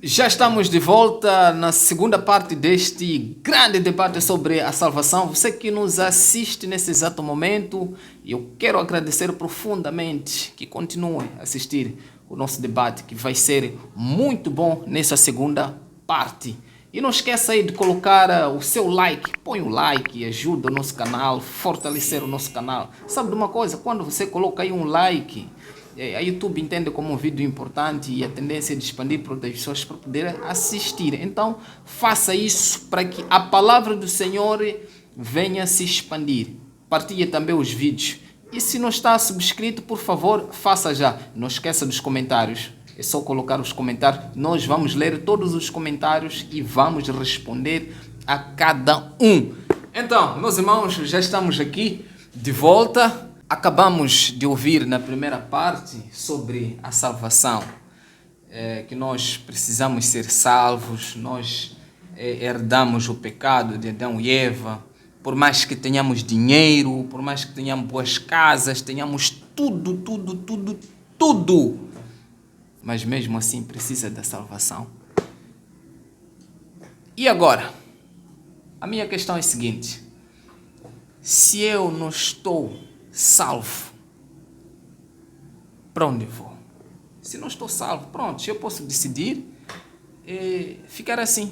Já estamos de volta na segunda parte deste grande debate sobre a salvação. Você que nos assiste nesse exato momento, eu quero agradecer profundamente que continue a assistir o nosso debate, que vai ser muito bom nessa segunda parte. E não esqueça aí de colocar o seu like, põe o like, ajuda o nosso canal, fortalecer o nosso canal. Sabe de uma coisa? Quando você coloca aí um like, a YouTube entende como um vídeo importante e a tendência é de expandir para outras pessoas para poder assistir. Então, faça isso para que a palavra do Senhor venha se expandir. Partilhe também os vídeos. E se não está subscrito, por favor, faça já. Não esqueça dos comentários. É só colocar os comentários. Nós vamos ler todos os comentários e vamos responder a cada um. Então, meus irmãos, já estamos aqui de volta. Acabamos de ouvir na primeira parte sobre a salvação, que nós precisamos ser salvos, nós herdamos o pecado de Adão e Eva, por mais que tenhamos dinheiro, por mais que tenhamos boas casas, tenhamos tudo, mas mesmo assim precisa da salvação. E agora? A minha questão é a seguinte: se eu não estou salvo, para onde vou? Se não estou salvo, pronto, eu posso decidir ficar assim.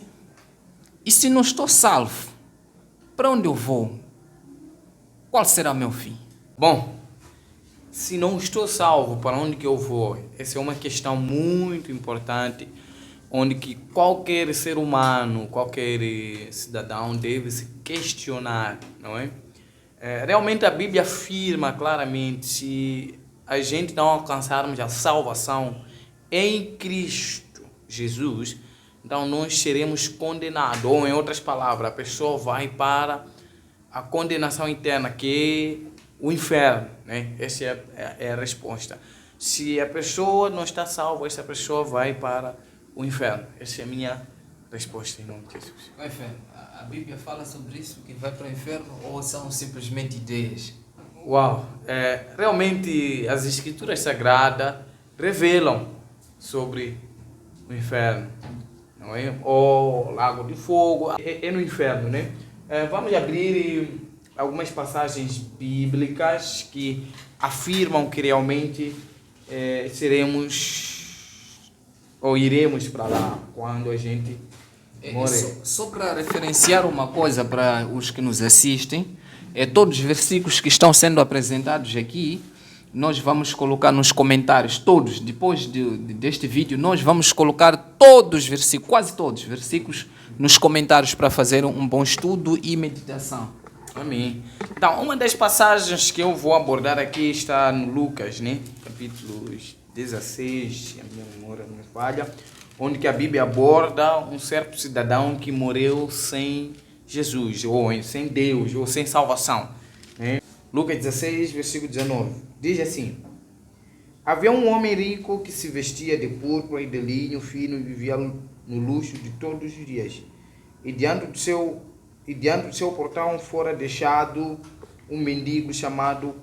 E se não estou salvo, para onde eu vou? Qual será o meu fim? Bom, se não estou salvo, para onde que eu vou? Essa é uma questão muito importante, onde que qualquer ser humano, qualquer cidadão deve se questionar, não é? Realmente a Bíblia afirma claramente: se a gente não alcançarmos a salvação em Cristo Jesus, então nós seremos condenados. Ou, em outras palavras, a pessoa vai para a condenação eterna, que é o inferno, né? Essa é a resposta. Se a pessoa não está salva, essa pessoa vai para o inferno. Essa é a minha resposta em nome de Jesus. Vai, Fé, a Bíblia fala sobre isso, que vai para o inferno, ou são simplesmente ideias? Uau! Realmente as escrituras sagradas revelam sobre o inferno, não é? O lago de fogo é no inferno, né? Vamos abrir algumas passagens bíblicas que afirmam que realmente seremos ou iremos para lá quando a gente morrer. Só para referenciar uma coisa para os que nos assistem, todos os versículos que estão sendo apresentados aqui, nós vamos colocar nos comentários, todos, depois deste vídeo, nós vamos colocar todos os versículos, quase todos os versículos, nos comentários para fazer um bom estudo e meditação. Amém. Então, uma das passagens que eu vou abordar aqui está no Lucas, né? Capítulo 16, se a minha memória não me falha, onde que a Bíblia aborda um certo cidadão que morreu sem Jesus, ou sem Deus, ou sem salvação, né? Lucas 16, versículo 19, diz assim: havia um homem rico que se vestia de púrpura e de linho fino e vivia no luxo de todos os dias. E diante do seu portão fora deixado um mendigo chamado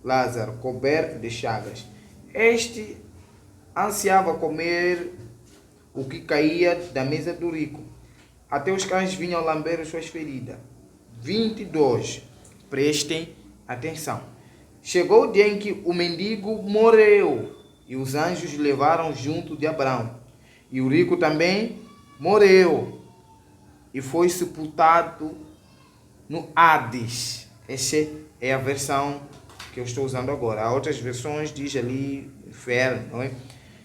Lázaro, coberto de chagas. Este ansiava comer o que caía da mesa do rico. Até os cães vinham lamber as suas feridas. 22. Prestem atenção. Chegou o dia em que o mendigo morreu, e os anjos o levaram junto de Abraão. E o rico também morreu, e foi sepultado no Hades. Essa é a versão que eu estou usando agora. Há outras versões, diz ali inferno, não é?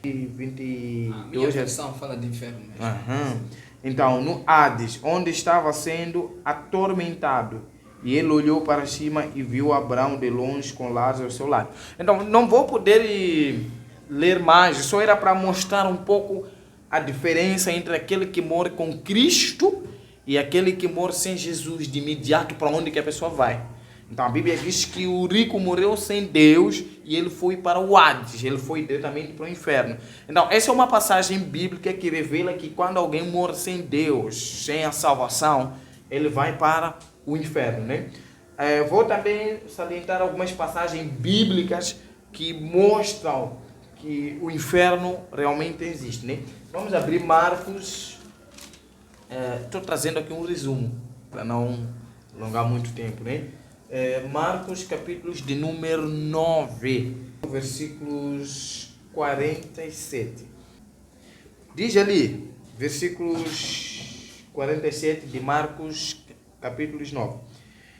22. A minha versão fala de inferno mesmo. Uhum. Então, no Hades, onde estava sendo atormentado, e ele olhou para cima e viu Abraão de longe com Lázaro ao seu lado. Então, não vou poder ler mais, só era para mostrar um pouco a diferença entre aquele que morre com Cristo e aquele que morre sem Jesus, de imediato para onde que a pessoa vai. Então a Bíblia diz que o rico morreu sem Deus e ele foi para o Hades, ele foi diretamente para o inferno. Então essa é uma passagem bíblica que revela que quando alguém morre sem Deus, sem a salvação, ele vai para o inferno, né? Vou também salientar algumas passagens bíblicas que mostram que o inferno realmente existe, né? Vamos abrir Marcos. Estou trazendo aqui um resumo para não alongar muito tempo, né? Marcos, capítulos de número 9, versículos 47. Diz ali, versículos 47 de Marcos, capítulos 9.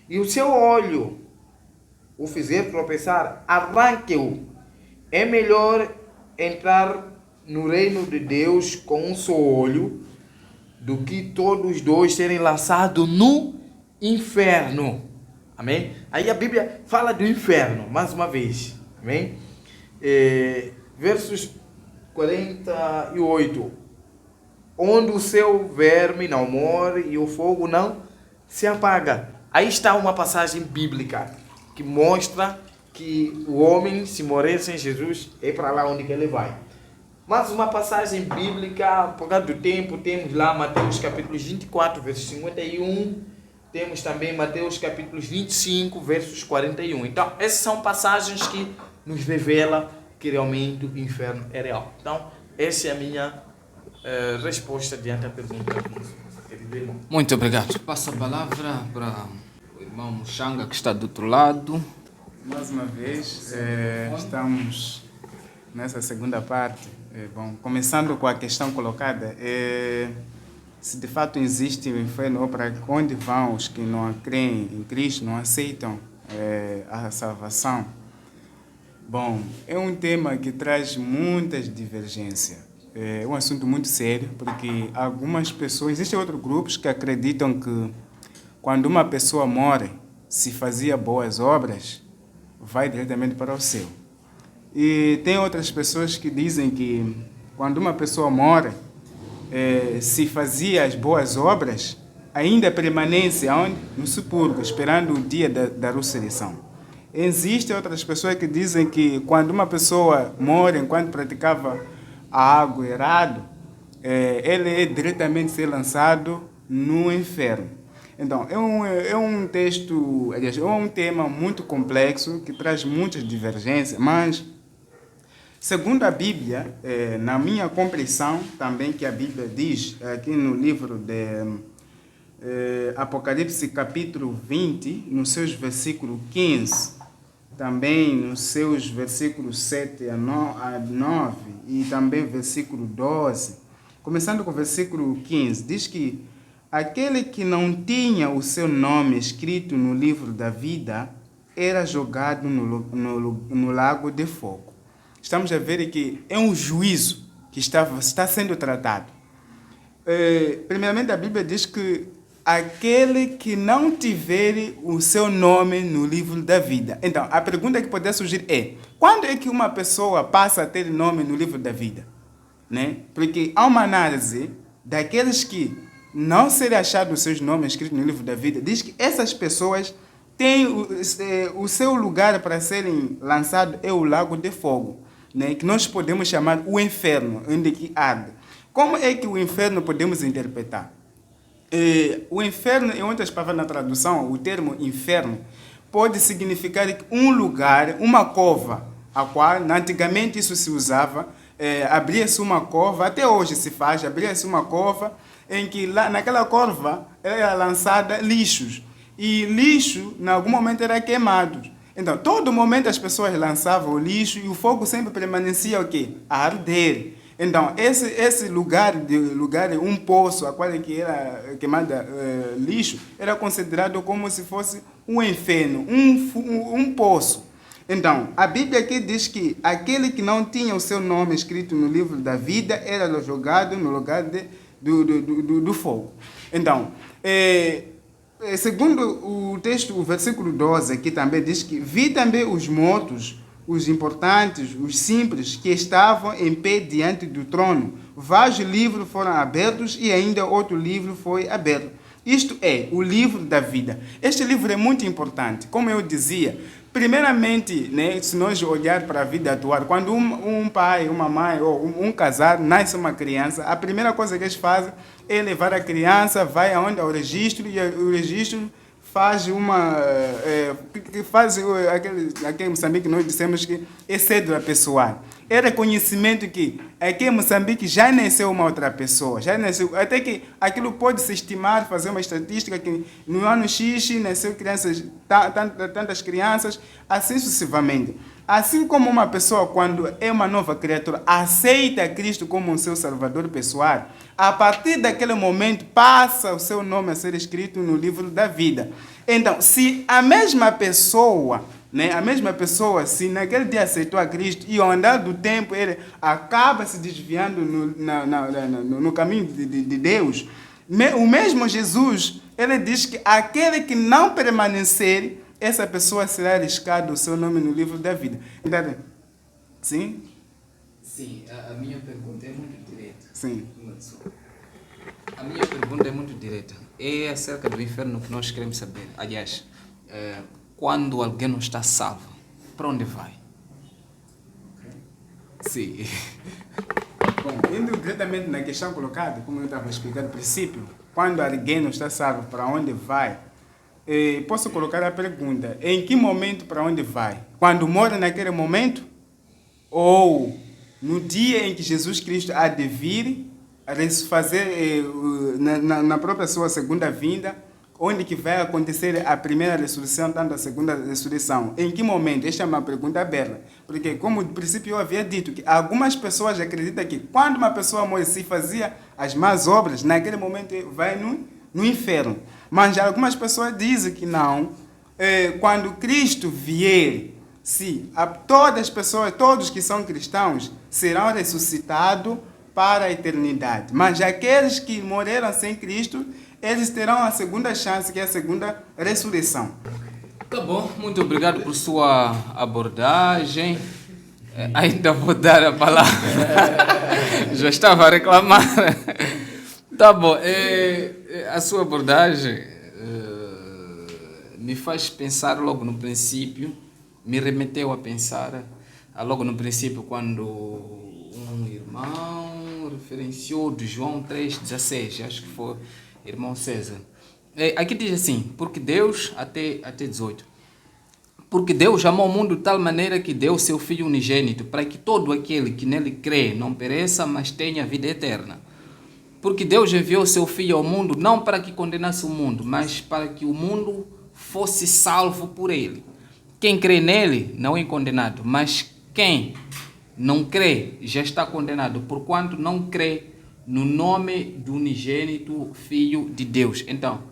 E o seu olho o fizer tropeçar, arranque-o. É melhor entrar no reino de Deus com um só olho do que todos os dois serem lançados no inferno. Amém? Aí a Bíblia fala do inferno, mais uma vez. Amém? Versos 48. Onde o seu verme não morre e o fogo não se apaga. Aí está uma passagem bíblica que mostra que o homem, se morrer sem Jesus, é para lá onde que ele vai. Mas uma passagem bíblica, por causa do tempo, temos lá Mateus capítulos 24, versos 51, temos também Mateus capítulos 25, versos 41. Então, essas são passagens que nos revelam que realmente o inferno é real. Então, essa é a minha resposta diante da pergunta. Muito obrigado. Passo a palavra para o irmão Muxanga, que está do outro lado. Mais uma vez, estamos nessa segunda parte. Bom, começando com a questão colocada, se de fato existe o inferno ou para onde vão os que não creem em Cristo, não aceitam a salvação. Bom, é um tema que traz muitas divergências. É um assunto muito sério, porque algumas pessoas, existem outros grupos que acreditam que quando uma pessoa morre, se fazia boas obras, vai diretamente para o céu. E tem outras pessoas que dizem que quando uma pessoa morre, se fazia as boas obras, ainda permanece onde? No sepulcro, esperando o dia da ressurreição. Existem outras pessoas que dizem que quando uma pessoa morre enquanto praticava algo errado, ele é diretamente ser lançado no inferno. Então, é um texto, aliás, é um tema muito complexo que traz muitas divergências, mas, segundo a Bíblia, na minha compreensão também que a Bíblia diz, aqui no livro de Apocalipse capítulo 20, nos seus versículos 15, também nos seus versículos 7 a 9 e também versículo 12, começando com o versículo 15, diz que aquele que não tinha o seu nome escrito no livro da vida era jogado no lago de fogo. Estamos a ver que é um juízo que está sendo tratado. Primeiramente, a Bíblia diz que aquele que não tiver o seu nome no livro da vida. Então, a pergunta que pode surgir é: quando é que uma pessoa passa a ter nome no livro da vida? Né? Porque há uma análise daqueles que não serem achados os seus nomes escritos no livro da vida, diz que essas pessoas têm o seu lugar para serem lançados é o lago de fogo, né? Que nós podemos chamar o inferno, onde que arde. Como é que o inferno podemos interpretar? O inferno, em outras palavras na tradução, o termo inferno pode significar um lugar, uma cova, a qual antigamente isso se usava, abria-se uma cova, até hoje se faz, abria-se uma cova, em que lá, naquela cova era lançada lixos, e lixo, em algum momento, era queimado. Então, todo momento as pessoas lançavam o lixo e o fogo sempre permanecia o quê? A arder. Então, esse lugar, um poço, a qual que era queimada lixo, era considerado como se fosse um inferno, um poço. Então, a Bíblia aqui diz que aquele que não tinha o seu nome escrito no livro da vida era jogado no lugar do fogo. Então, segundo o texto, o versículo 12 aqui também diz que vi também os mortos, os importantes, os simples, que estavam em pé diante do trono. Vários livros foram abertos e ainda outro livro foi aberto. Isto é, o livro da vida. Este livro é muito importante. Como eu dizia, primeiramente, né, se nós olharmos para a vida atual, quando um pai, uma mãe ou um casal nasce uma criança, a primeira coisa que eles fazem é levar a criança, vai aonde ao registro, e o registro faz aquele Moçambique que nós dissemos que é cédula pessoal. é reconhecimento que aqui em Moçambique já nasceu uma outra pessoa, já nasceu, até que aquilo pode se estimar, fazer uma estatística que no ano X nasceu crianças, tantas crianças, assim sucessivamente. Assim como uma pessoa, quando é uma nova criatura, aceita Cristo como o seu salvador pessoal, a partir daquele momento passa o seu nome a ser escrito no livro da vida. Então, se a mesma pessoa, né, se naquele dia aceitou a Cristo e ao andar do tempo ele acaba se desviando no caminho de Deus, o mesmo Jesus, ele diz que aquele que não permanecer, essa pessoa será arriscado o seu nome no livro da vida. Entendeu? Sim? Sim, a minha pergunta é muito direta. Sim. A minha pergunta é muito direta. É acerca do inferno que nós queremos saber. Aliás, quando alguém não está salvo, para onde vai? Sim. Bom, indo diretamente na questão colocada, como eu estava explicando no princípio, quando alguém não está salvo, para onde vai? Posso colocar a pergunta, em que momento para onde vai? Quando mora naquele momento? Ou no dia em que Jesus Cristo há de vir, fazer na própria sua segunda vinda, onde que vai acontecer a primeira ressurreição, tanto a segunda ressurreição? Em que momento? Esta é uma pergunta aberta. Porque, como no princípio eu havia dito, que algumas pessoas acreditam que quando uma pessoa morre, se fazia as más obras, naquele momento vai no inferno. Mas algumas pessoas dizem que não. Quando Cristo vier, todas as pessoas, todos que são cristãos, serão ressuscitados para a eternidade. Mas aqueles que morreram sem Cristo, eles terão a segunda chance, que é a segunda ressurreição. Tá bom, muito obrigado por sua abordagem. Ainda vou dar a palavra. Já estava a reclamar. Tá bom, a sua abordagem me faz pensar logo no princípio, me remeteu a pensar logo no princípio quando um irmão referenciou de João 3,16, acho que foi irmão César. Aqui diz assim, porque Deus, até 18, porque Deus amou o mundo de tal maneira que deu seu Filho unigênito, para que todo aquele que nele crê não pereça, mas tenha vida eterna. Porque Deus enviou seu Filho ao mundo, não para que condenasse o mundo, mas para que o mundo fosse salvo por ele. Quem crê nele não é condenado, mas quem não crê já está condenado, porquanto não crê no nome do unigênito Filho de Deus. Então,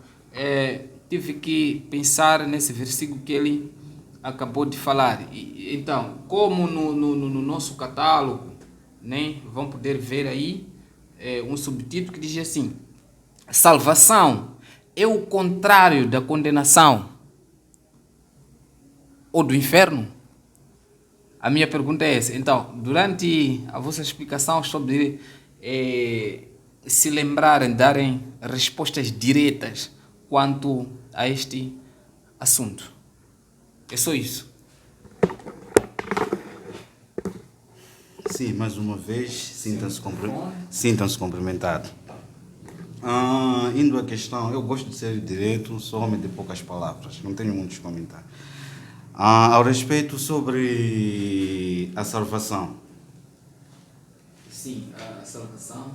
tive que pensar nesse versículo que ele acabou de falar. Então, como no nosso catálogo, né, vão poder ver aí um subtítulo que diz assim: salvação é o contrário da condenação ou do inferno? A minha pergunta é essa. Então, durante a vossa explicação sobre se lembrarem, darem respostas diretas quanto a este assunto. É só isso. Sim, mais uma vez, sintam-se cumprimentados. Indo à questão, eu gosto de ser direto, sou homem de poucas palavras, não tenho muitos comentários. Ao respeito sobre a salvação. Sim, a salvação.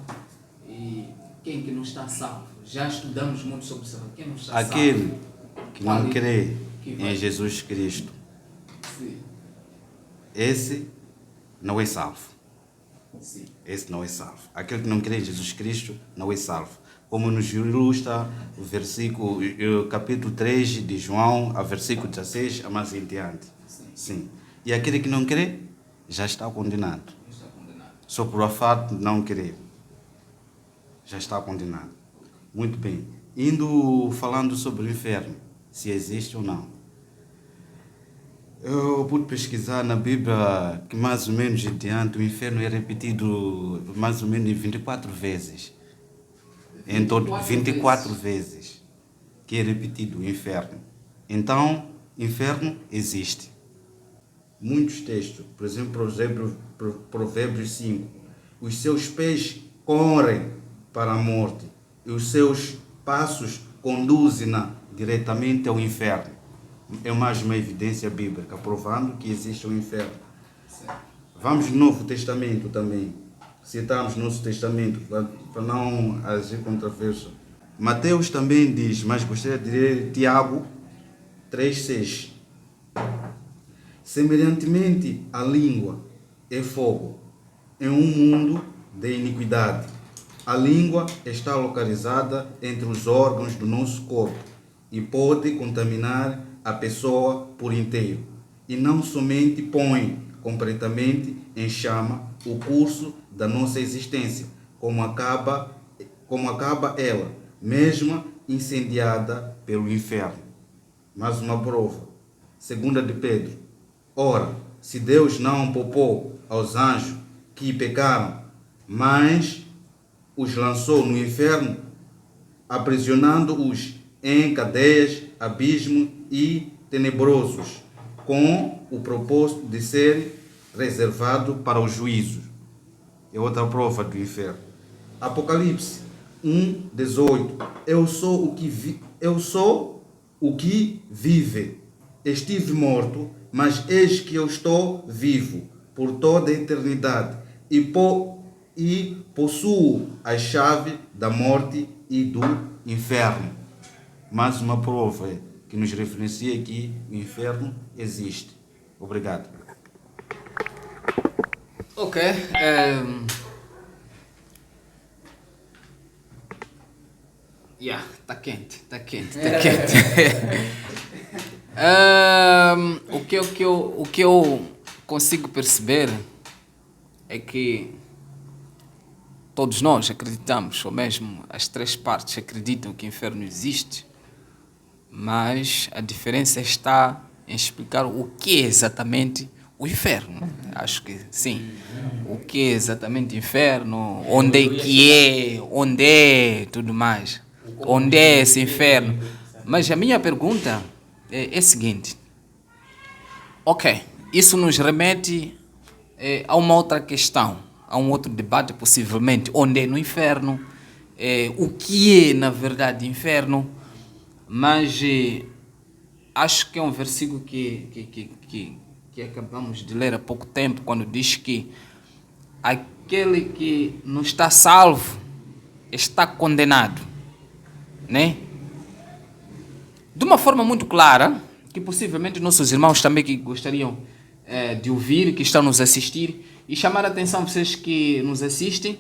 E quem que não está salvo? Já estudamos muito sobre salvação. Quem não está Aquele salvo? que não crê em Jesus Cristo, Sim. esse não é salvo. Sim. Esse não é salvo. Aquele que não crê em Jesus Cristo não é salvo. Como nos ilustra o versículo, capítulo 3 de João, a versículo 16, a mais em diante. Sim. E aquele que não crê já está condenado. Só por o fato de não crer. Já está condenado. Muito bem. Falando sobre o inferno, se existe ou não. Eu pude pesquisar na Bíblia que mais ou menos em diante o inferno é repetido mais ou menos 24 vezes. Em todo 24 vezes que é repetido o inferno. Então, inferno existe. Muitos textos, por exemplo, Provérbios 5. Os seus pés correm para a morte e os seus passos conduzem-na diretamente ao inferno. É mais uma evidência bíblica provando que existe um inferno. Vamos no Novo Testamento também. Citamos Novo Testamento para não agir controverso. Mateus também diz, mas gostaria de ler Tiago 3,6. Semelhantemente, a língua é fogo em um mundo de iniquidade. A língua está localizada entre os órgãos do nosso corpo e pode contaminar a pessoa por inteiro. E não somente põe completamente em chama o curso da nossa existência, como acaba ela, mesma incendiada pelo inferno. Mais uma prova. 2 de Pedro. Ora, se Deus não poupou aos anjos que pecaram, mas os lançou no inferno, aprisionando-os em cadeias, abismos e tenebrosos, com o propósito de serem reservados para o juízo. É outra prova do inferno. Apocalipse 1:18. Eu sou o que vive. Estive morto, mas eis que eu estou vivo por toda a eternidade e possuo a chave da morte e do inferno. Mais uma prova que nos referencia que o inferno existe. Obrigado. Ok. Tá quente. O que eu consigo perceber é que todos nós acreditamos, ou mesmo as três partes acreditam que o inferno existe, mas a diferença está em explicar o que é exatamente o inferno. Acho que sim. O que é exatamente o inferno, onde é, tudo mais. Onde é esse inferno? Mas a minha pergunta é a seguinte. Ok, isso nos remete a uma outra questão, a um outro debate possivelmente, onde é no inferno, o que é na verdade inferno, mas acho que é um versículo que acabamos de ler há pouco tempo, quando diz que aquele que não está salvo está condenado, né? De uma forma muito clara, que possivelmente nossos irmãos também que gostariam de ouvir, que estão nos assistir, e chamar a atenção vocês que nos assistem,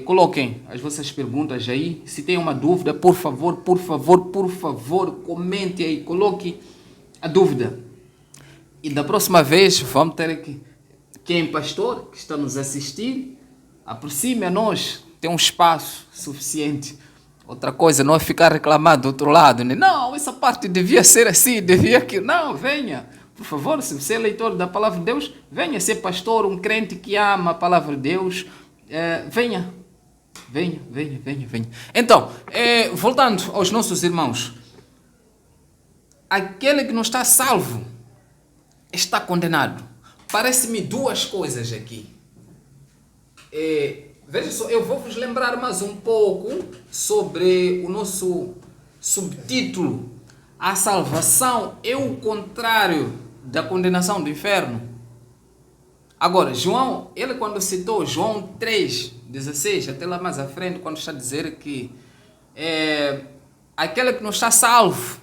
coloquem as vossas perguntas aí. Se tem uma dúvida, por favor, comente aí, coloque a dúvida. E da próxima vez vamos ter aqui quem pastor que está nos assistir, aproxime a nós, tem um espaço suficiente. Outra coisa, não é ficar reclamando do outro lado, né? Não, essa parte devia ser assim, devia que... Não, venha, por favor, se você é leitor da palavra de Deus, venha ser pastor, um crente que ama a palavra de Deus, venha. Então, voltando aos nossos irmãos, aquele que não está salvo está condenado. Parece-me duas coisas aqui. Veja só, eu vou vos lembrar mais um pouco sobre o nosso subtítulo. A salvação é o contrário da condenação do inferno. Agora, João, ele quando citou João 3:16, até lá mais à frente, quando está a dizer que aquele que não está salvo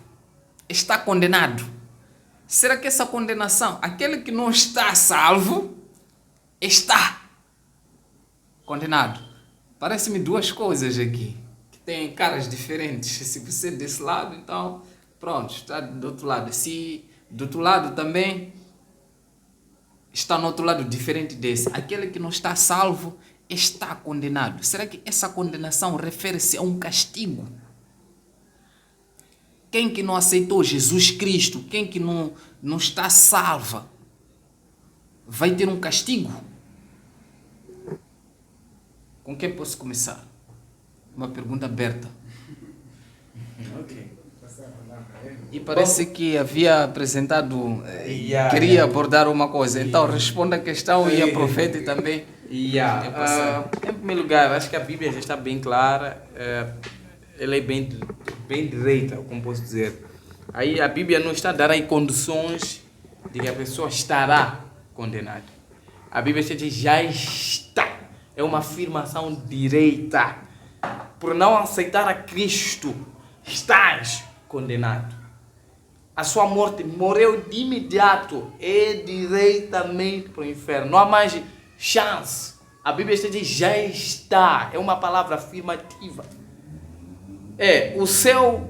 está condenado. Será que essa condenação, aquele que não está salvo, está condenado? Parece-me duas coisas aqui, que têm caras diferentes. Se você é desse lado, então, pronto, está do outro lado. Se do outro lado também está no outro lado diferente desse, aquele que não está salvo está condenado. Será que essa condenação refere-se a um castigo? Quem que não aceitou Jesus Cristo, quem que não está salva, vai ter um castigo? Com quem posso começar? Uma pergunta aberta. Ok. E parece que havia apresentado, queria abordar uma coisa. Então responda a questão e aproveite também. Em primeiro lugar, acho que a Bíblia já está bem clara. Ela é bem direita, como posso dizer. Aí a Bíblia não está a dar aí condições de que a pessoa estará condenada. A Bíblia diz já está. É uma afirmação direta. Por não aceitar a Cristo, estás condenado. A sua morte morreu de imediato, é diretamente para o inferno. Não há mais chance. A Bíblia diz já está. É uma palavra afirmativa. O céu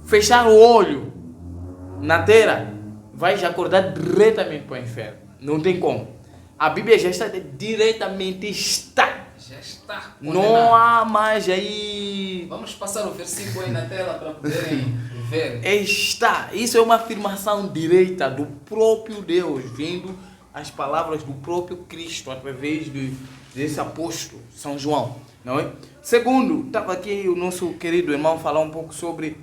fechar o olho na terra, vai já acordar diretamente para o inferno. Não tem como. A Bíblia já está diretamente está. Já está. Não há mais aí. Vamos passar o versículo aí na tela para poderem ver. Está. Isso é uma afirmação direta do próprio Deus, vindo as palavras do próprio Cristo através desse apóstolo, São João. Não é? Segundo, estava aqui o nosso querido irmão falar um pouco sobre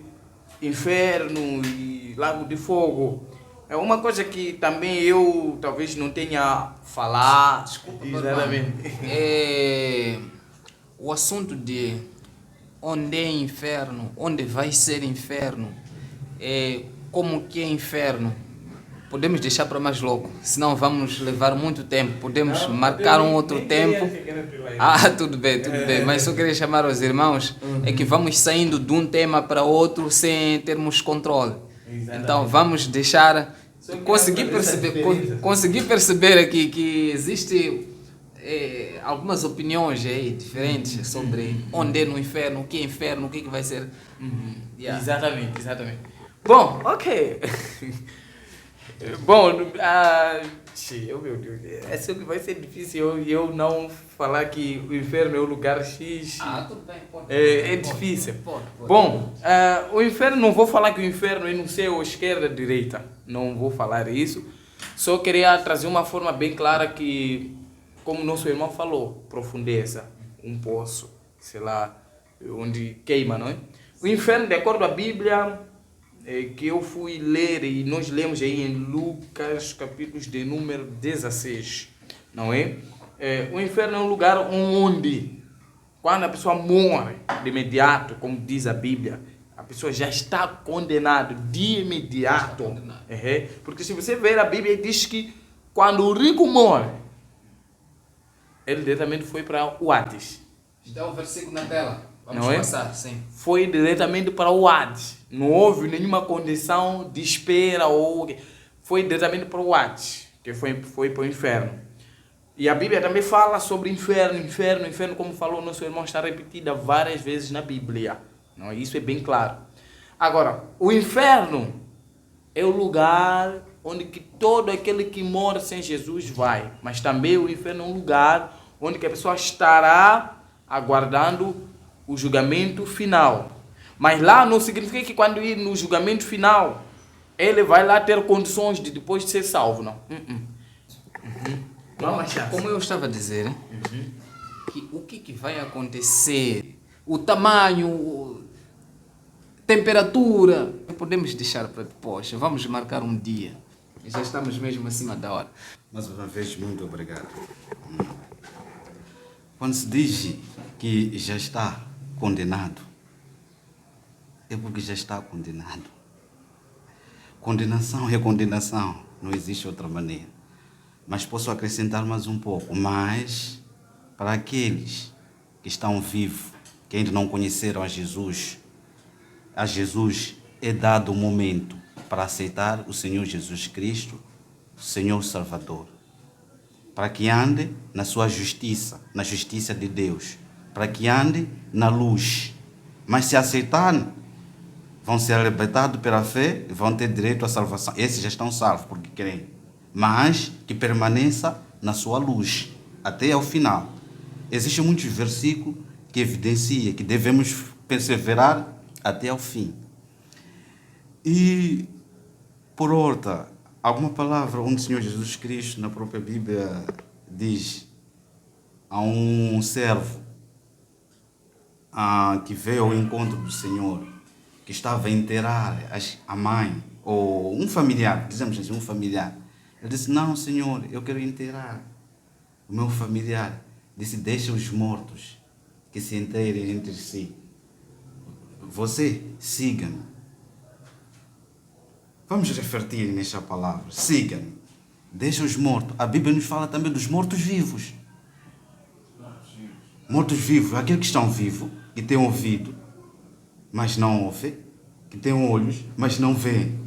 inferno e lago de fogo. É uma coisa que também eu talvez não tenha falado. Desculpa, exatamente. O assunto de onde é inferno, onde vai ser inferno, como que é inferno, podemos deixar para mais logo, senão vamos levar muito tempo. Podemos marcar um outro tempo. Tudo bem, mas só queria chamar os irmãos, é que vamos saindo de um tema para outro sem termos controle. Exatamente. Então vamos deixar, consegui perceber aqui que existe algumas opiniões aí diferentes sobre onde é no inferno, o que vai ser. Yeah. Exatamente. Bom, ok. Bom, meu Deus, é sempre vai ser difícil eu não falar que o inferno é o lugar X. Tudo bem, pode. É difícil. Pode. Bom, o inferno, não vou falar que o inferno é no céu, esquerda, direita. Não vou falar isso. Só queria trazer uma forma bem clara que, como nosso irmão falou, profundeza, um poço, sei lá, onde queima, não é? O inferno, de acordo com a Bíblia, que eu fui ler e nós lemos aí em Lucas, capítulos de número 16, não é? O inferno é um lugar onde, quando a pessoa morre de imediato, como diz a Bíblia, a pessoa já está condenada de imediato. Porque se você ver a Bíblia, diz que quando o rico morre, ele diretamente foi para o Hades. Está o versículo na tela. Vamos não passar, sim. Foi diretamente para o Hades. Não houve nenhuma condição de espera ou foi diretamente para o Hades, que foi para o inferno. E a Bíblia também fala sobre inferno, como falou nosso irmão, está repetida várias vezes na Bíblia. Não, isso é bem claro. Agora, o inferno é o lugar onde que todo aquele que morre sem Jesus vai. Mas também o inferno é um lugar onde que a pessoa estará aguardando o julgamento final. Mas lá não significa que quando ir no julgamento final, ele vai lá ter condições de depois de ser salvo, não. Como eu estava a dizer, que o que vai acontecer, o tamanho, temperatura, podemos deixar para depois. Vamos marcar um dia. Já estamos mesmo acima da hora. Mais uma vez, muito obrigado. Quando se diz que já está condenado, é porque já está condenado. Condenação é condenação, não existe outra maneira. Mas posso acrescentar mais um pouco. Mas para aqueles que estão vivos, que ainda não conheceram a Jesus é dado o momento para aceitar o Senhor Jesus Cristo, o Senhor Salvador, para que ande na sua justiça, na justiça de Deus, para que ande na luz. Mas se aceitarem, vão ser libertados pela fé e vão ter direito à salvação. Esses já estão salvos porque creem. Mas que permaneça na sua luz até ao final. Existem muitos versículos que evidenciam que devemos perseverar até ao fim. E, por outra, alguma palavra onde o Senhor Jesus Cristo, na própria Bíblia, diz a um servo que veio ao encontro do Senhor, que estava a enterrar a mãe, ou um familiar, dizemos assim, um familiar. Ele disse, não, Senhor, eu quero enterrar o meu familiar. Disse, deixa os mortos que se enterrem entre si. Você, siga-me. Vamos refletir nesta palavra, siga-me. Deixa os mortos. A Bíblia nos fala também dos mortos-vivos. Mortos-vivos, aqueles que estão vivos e têm ouvido, mas não ouvem, que têm olhos, mas não veem.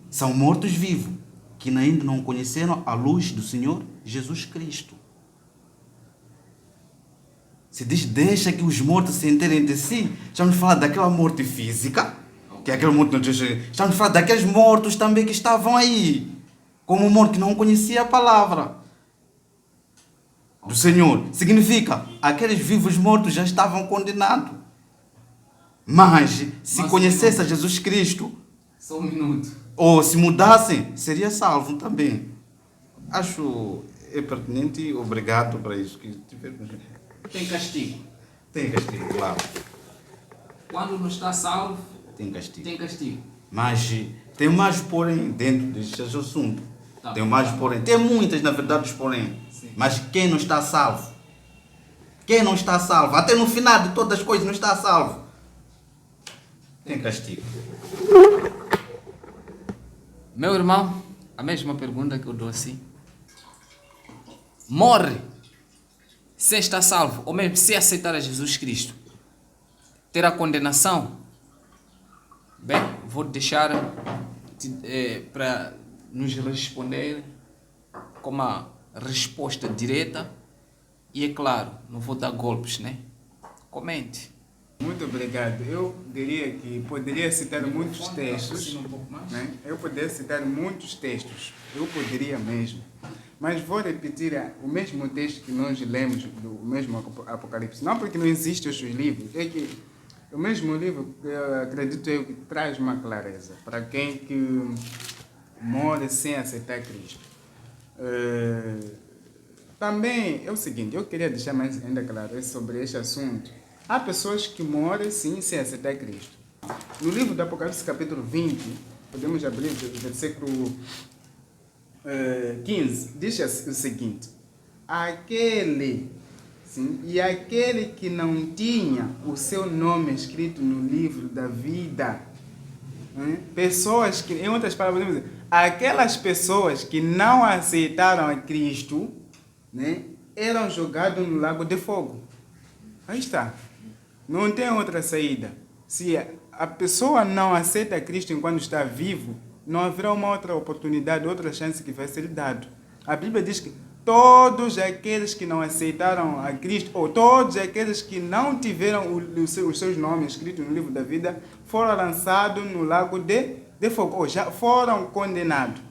São mortos-vivos, que ainda não conheceram a luz do Senhor Jesus Cristo. Se diz, deixa que os mortos se enterem de si. Estamos a falar daquela morte física, que é aquela morte. Estamos a falar daqueles mortos também que estavam aí, como um morto que não conhecia a palavra do Senhor. Significa, aqueles vivos mortos já estavam condenados. Mas, se conhecesse a Jesus Cristo, Só um minuto. ou se mudassem, seria salvo também. Acho pertinente. Obrigado para isso que tivemos. Tem castigo. Tem castigo, claro. Quando não está salvo, Tem castigo. tem castigo. Mas tem mais porém dentro deste assunto. Tá. Tem mais porém. Tem muitas, na verdade, os porém. Sim. Mas quem não está salvo? Quem não está salvo? Até no final de todas as coisas não está salvo. Tem castigo. Meu irmão, a mesma pergunta que eu dou assim. Morre sem estar salvo, ou mesmo se aceitar a Jesus Cristo, terá condenação? Bem, vou deixar para nos responder com uma resposta direta e, é claro, não vou dar golpes, né? Comente. Muito obrigado. Eu diria que poderia citar muitos textos, né? Eu poderia citar muitos textos. Eu poderia mesmo. Mas vou repetir o mesmo texto que nós lemos do mesmo Apocalipse. Não porque não existem os livros, é que o mesmo livro, acredito eu, que traz uma clareza para quem que morre sem aceitar Cristo. Também é o seguinte, eu queria deixar mais ainda claro sobre este assunto. Há pessoas que morrem sim sem aceitar Cristo. No livro do Apocalipse, capítulo 20, podemos abrir o versículo 15, diz o seguinte: aquele que não tinha o seu nome escrito no livro da vida, pessoas que, em outras palavras, podemos dizer, aquelas pessoas que não aceitaram a Cristo, né, eram jogados no lago de fogo. Aí está. Não tem outra saída. Se a pessoa não aceita Cristo enquanto está vivo, não haverá uma outra oportunidade, outra chance que vai ser dado. A Bíblia diz que todos aqueles que não aceitaram a Cristo, ou todos aqueles que não tiveram os seus nomes escritos no livro da vida, foram lançados no lago de fogo, ou já foram condenados.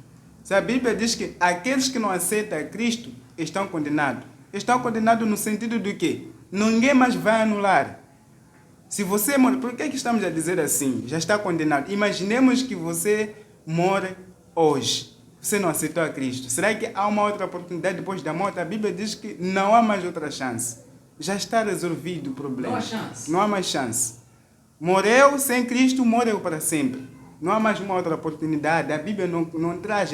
Se a Bíblia diz que aqueles que não aceitam a Cristo estão condenados. Estão condenados no sentido de que ninguém mais vai anular. Se você morre, por que estamos a dizer assim? Já está condenado. Imaginemos que você morre hoje. Você não aceitou a Cristo. Será que há uma outra oportunidade depois da morte? A Bíblia diz que não há mais outra chance. Já está resolvido o problema. Não há chance. Não há mais chance. Morreu sem Cristo, morreu para sempre. Não há mais uma outra oportunidade. A Bíblia não traz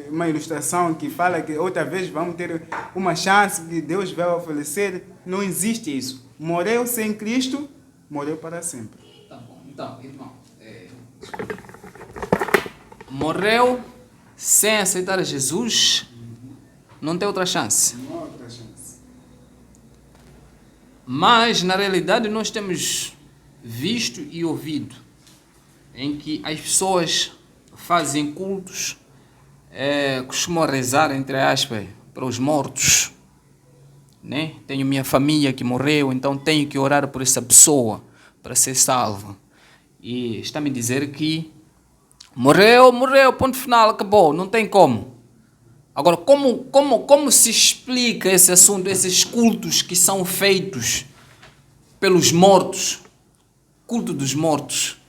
uma ilustração que fala que outra vez vamos ter uma chance que Deus vai oferecer. Não existe isso. Morreu sem Cristo, morreu para sempre. Tá bom. Então, irmão, morreu sem aceitar Jesus, não tem outra chance. Não há outra chance. Mas, na realidade, nós temos visto e ouvido em que as pessoas fazem cultos, costumam rezar, entre aspas, para os mortos. Né? Tenho minha família que morreu, então tenho que orar por essa pessoa para ser salva. E está a me dizer que morreu, ponto final, acabou, não tem como. Agora, como se explica esse assunto, esses cultos que são feitos pelos mortos, culto dos mortos,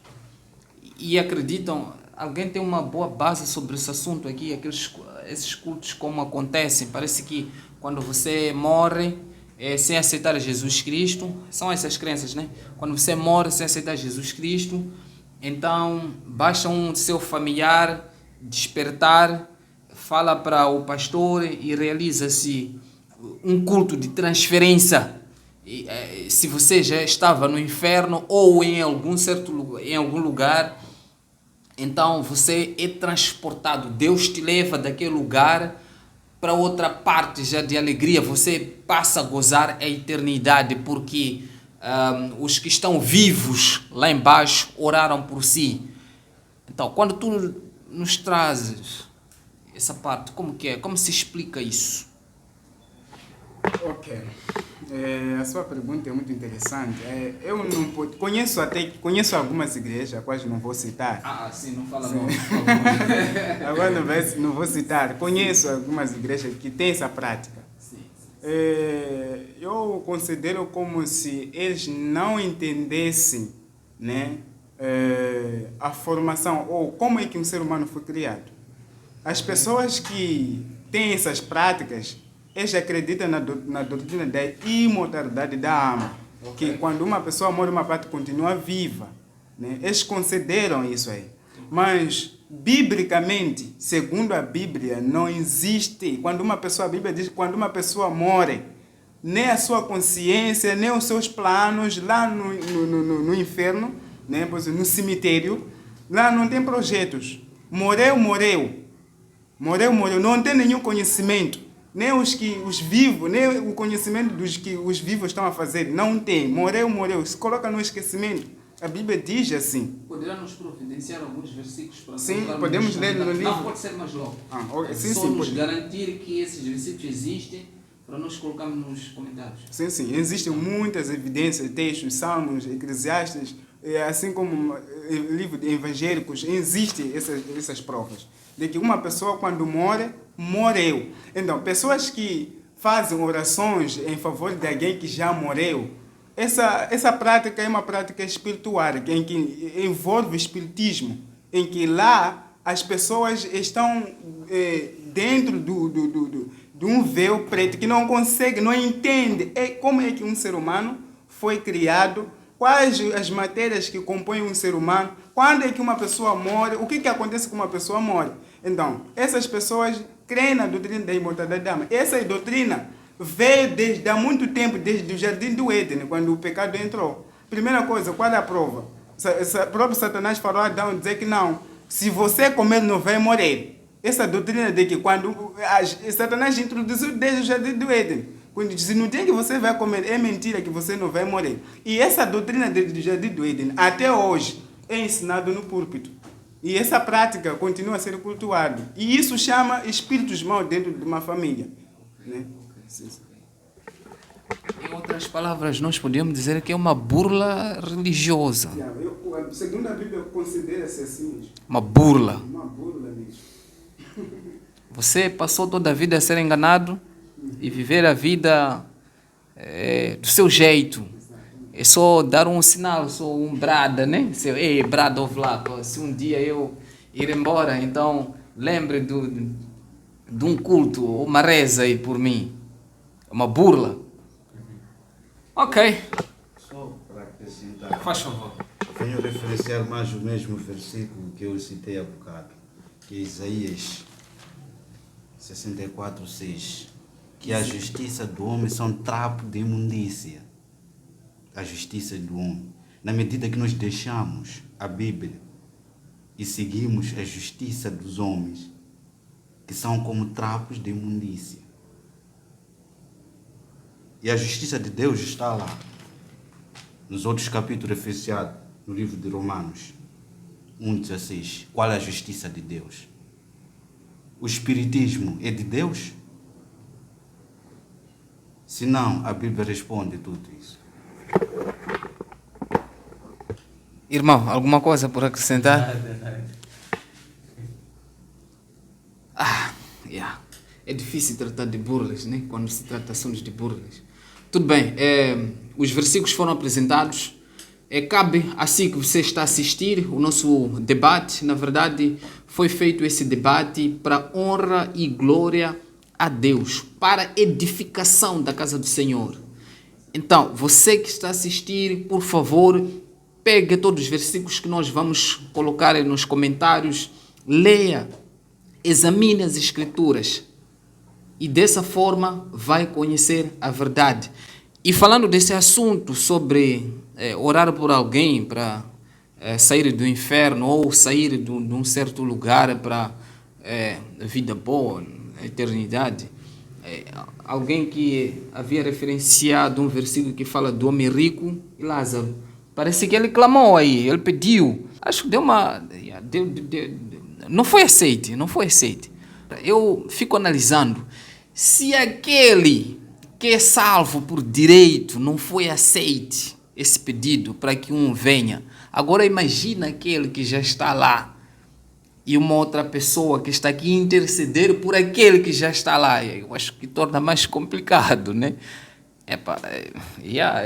e acreditam, alguém tem uma boa base sobre esse assunto aqui, esses cultos como acontecem, parece que quando você morre sem aceitar Jesus Cristo, são essas crenças, né? Quando você morre sem aceitar Jesus Cristo, então basta um seu familiar despertar, fala para o pastor e realiza-se um culto de transferência. Se você já estava no inferno ou em algum lugar, Então você é transportado. Deus te leva daquele lugar para outra parte já de alegria. Você passa a gozar a eternidade, porque os que estão vivos lá embaixo oraram por si. Então, quando tu nos trazes essa parte, como que é? Como se explica isso? Ok. A sua pergunta é muito interessante. Eu não conheço algumas igrejas, quais não vou citar. Sim, não fala Sim. nome, por favor. Agora não vou citar. Conheço algumas igrejas que têm essa prática. Sim. Eu considero como se eles não entendessem, né, a formação ou como é que um ser humano foi criado. As pessoas que têm essas práticas, eles acreditam na doutrina da imortalidade da alma, que quando uma pessoa morre, uma parte continua viva, né? Eles consideram isso aí. Mas, biblicamente, segundo a Bíblia, não existe. A Bíblia diz que quando uma pessoa morre, nem a sua consciência, nem os seus planos lá no inferno, né? No cemitério, lá não tem projetos. Morreu, não tem nenhum conhecimento. Nem os vivos, nem o conhecimento dos que os vivos estão a fazer. Não tem. Morreu. Se coloca no esquecimento. A Bíblia diz assim. Poderá nos providenciar alguns versículos para Sim, podemos ler no livro. Não pode ser mais longo. Só nos garantir que esses versículos existem para nós colocarmos nos comentários. Sim. Existem muitas evidências, textos, salmos, eclesiastes, assim como livro de evangélicos, existem essas provas de que uma pessoa quando morre, morreu. Então, pessoas que fazem orações em favor de alguém que já morreu, essa prática é uma prática espiritual, em que envolve espiritismo, em que lá as pessoas estão dentro de um véu preto, que não consegue, não entende como é que um ser humano foi criado, quais as matérias que compõem um ser humano, quando é que uma pessoa morre, o que acontece com uma pessoa morre. Então, essas pessoas creem na doutrina da imortalidade da alma. Essa doutrina veio desde há muito tempo, desde o Jardim do Éden, quando o pecado entrou. Primeira coisa, qual é a prova? O próprio Satanás falou a Adão, dizer que não, se você comer não vai morrer. Essa doutrina de que quando Satanás introduziu desde o Jardim do Éden, quando diz, no dia que você vai comer, é mentira que você não vai morrer. E essa doutrina do Jardim do Éden, até hoje, é ensinado no púlpito. E essa prática continua a ser cultuada. E isso chama espíritos maus dentro de uma família. Né? Em outras palavras, nós podemos dizer que é uma burla religiosa. Segundo a Bíblia, considera-se assim. Uma burla. Uma burla mesmo. Você passou toda a vida a ser enganado e viver a vida do seu jeito. É só dar um sinal, só um brada, né? Ei, brada ovlaco, se um dia eu ir embora, então lembre de um culto, ou uma reza aí por mim. É uma burla. Ok. Só para acrescentar. Faz favor. Venho referenciar mais o mesmo versículo que eu citei há bocado, que é Isaías 64:6, que a justiça do homem são trapo de imundícia. A justiça do homem. Na medida que nós deixamos a Bíblia e seguimos a justiça dos homens, que são como trapos de imundícia. E a justiça de Deus está lá. Nos outros capítulos referenciados no livro de Romanos 1:16. Qual é a justiça de Deus? O espiritismo é de Deus? Se não, a Bíblia responde tudo isso. Irmão, alguma coisa por acrescentar? É difícil tratar de burlas, né? Quando se trata de assuntos de burlas. Tudo bem, os versículos foram apresentados. Cabe assim que você está a assistir o nosso debate. Na verdade, foi feito esse debate para honra e glória a Deus, para edificação da casa do Senhor. Então, você que está a assistir, por favor, pegue todos os versículos que nós vamos colocar nos comentários, leia, examine as escrituras e dessa forma vai conhecer a verdade. E falando desse assunto sobre orar por alguém para sair do inferno ou sair de um certo lugar para a vida boa, a eternidade. Alguém que havia referenciado um versículo que fala do homem rico e Lázaro. Parece que ele clamou aí, ele pediu. Acho que deu uma... não foi aceite. Eu fico analisando. Se aquele que é salvo por direito não foi aceite esse pedido para que um venha, agora imagina aquele que já está lá e uma outra pessoa que está aqui interceder por aquele que já está lá. Eu acho que torna mais complicado, né?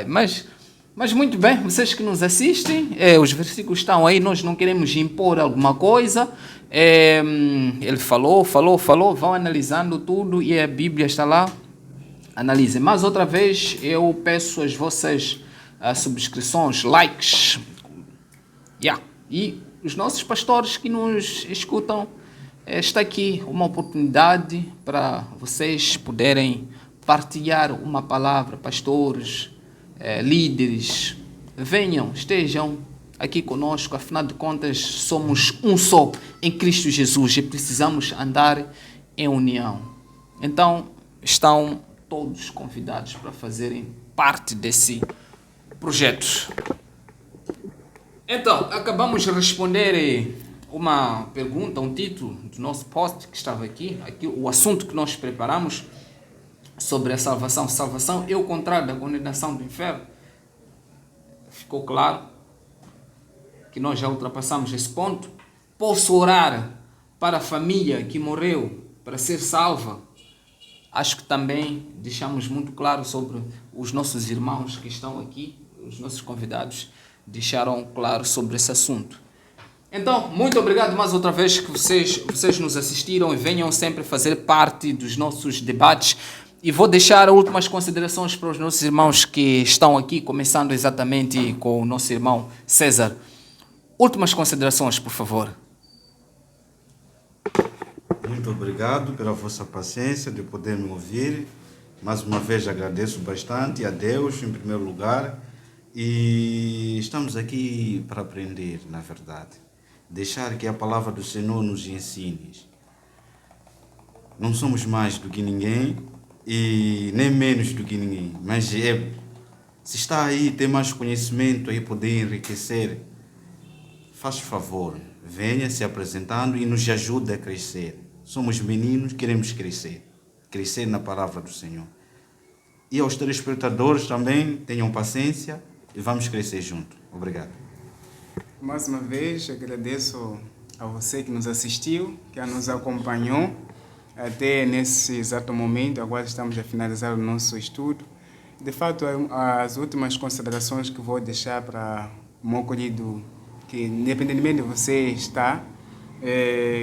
Mas muito bem, vocês que nos assistem, os versículos estão aí, nós não queremos impor alguma coisa. Ele falou, vão analisando tudo e a Bíblia está lá, analisem. Mas outra vez eu peço as vossas subscrições, likes, e os nossos pastores que nos escutam, está aqui uma oportunidade para vocês poderem partilhar uma palavra, pastores, líderes, venham, estejam aqui conosco, afinal de contas somos um só em Cristo Jesus e precisamos andar em união. Então estão todos convidados para fazerem parte desse projeto. Então, acabamos de responder uma pergunta, um título do nosso post que estava aqui, o assunto que nós preparamos sobre a salvação. Salvação é o contrário da condenação do inferno. Ficou claro que nós já ultrapassamos esse ponto. Posso orar para a família que morreu para ser salva? Acho que também deixamos muito claro sobre os nossos irmãos que estão aqui, os nossos convidados deixaram claro sobre esse assunto. Então, muito obrigado mais outra vez que vocês nos assistiram e venham sempre fazer parte dos nossos debates. E vou deixar últimas considerações para os nossos irmãos que estão aqui, começando exatamente com o nosso irmão César. Últimas considerações, por favor. Muito obrigado pela vossa paciência de poder me ouvir. Mais uma vez agradeço bastante a Deus, em primeiro lugar. E estamos aqui para aprender, na verdade. Deixar que a palavra do Senhor nos ensine. Não somos mais do que ninguém e nem menos do que ninguém. Mas se está aí, tem mais conhecimento aí, poder enriquecer, faz favor, venha se apresentando e nos ajude a crescer. Somos meninos, queremos crescer na palavra do Senhor. E aos telespectadores também, tenham paciência e vamos crescer junto. Obrigado. Mais uma vez, agradeço a você que nos assistiu, que nos acompanhou até nesse exato momento. Agora estamos a finalizar o nosso estudo. De fato, as últimas considerações que vou deixar para o meu querido, que independentemente de você estar,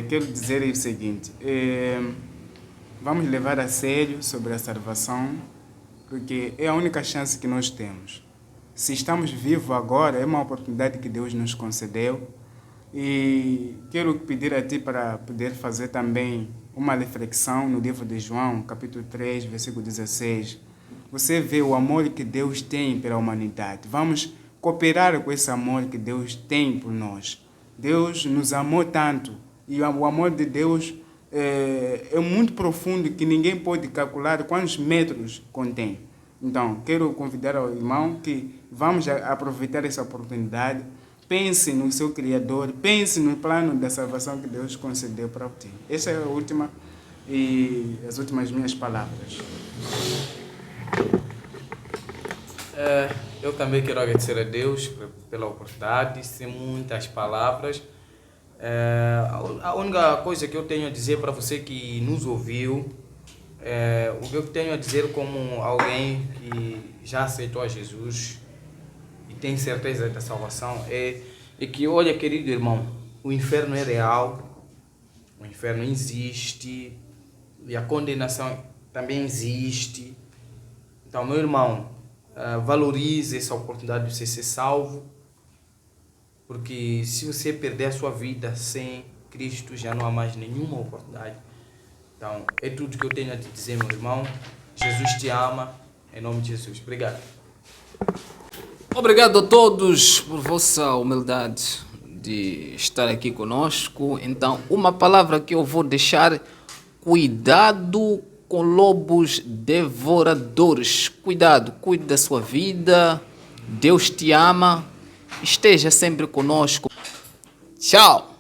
quero dizer o seguinte: vamos levar a sério sobre a salvação, porque é a única chance que nós temos. Se estamos vivos agora, é uma oportunidade que Deus nos concedeu. E quero pedir a ti para poder fazer também uma reflexão no livro de João, capítulo 3, versículo 16. Você vê o amor que Deus tem pela humanidade. Vamos cooperar com esse amor que Deus tem por nós. Deus nos amou tanto. E o amor de Deus é muito profundo, que ninguém pode calcular quantos metros contém. Então, quero convidar ao irmão que vamos aproveitar essa oportunidade. Pense no seu Criador, pense no plano da salvação que Deus concedeu para ti. Essa é a última e as últimas minhas palavras. Eu também quero agradecer a Deus pela oportunidade, sem muitas palavras. A única coisa que eu tenho a dizer para você que nos ouviu, o que eu tenho a dizer como alguém que já aceitou a Jesus e tem certeza da salvação é que, olha, querido irmão, o inferno é real, o inferno existe e a condenação também existe. Então, meu irmão, valorize essa oportunidade de você ser salvo, porque se você perder a sua vida sem Cristo, já não há mais nenhuma oportunidade. Então, é tudo que eu tenho a te dizer, meu irmão. Jesus te ama, em nome de Jesus. Obrigado. Obrigado a todos por vossa humildade. de estar aqui conosco. Então, uma palavra que eu vou deixar: cuidado com lobos devoradores. Cuidado, cuide da sua vida. Deus te ama. Esteja sempre conosco. Tchau!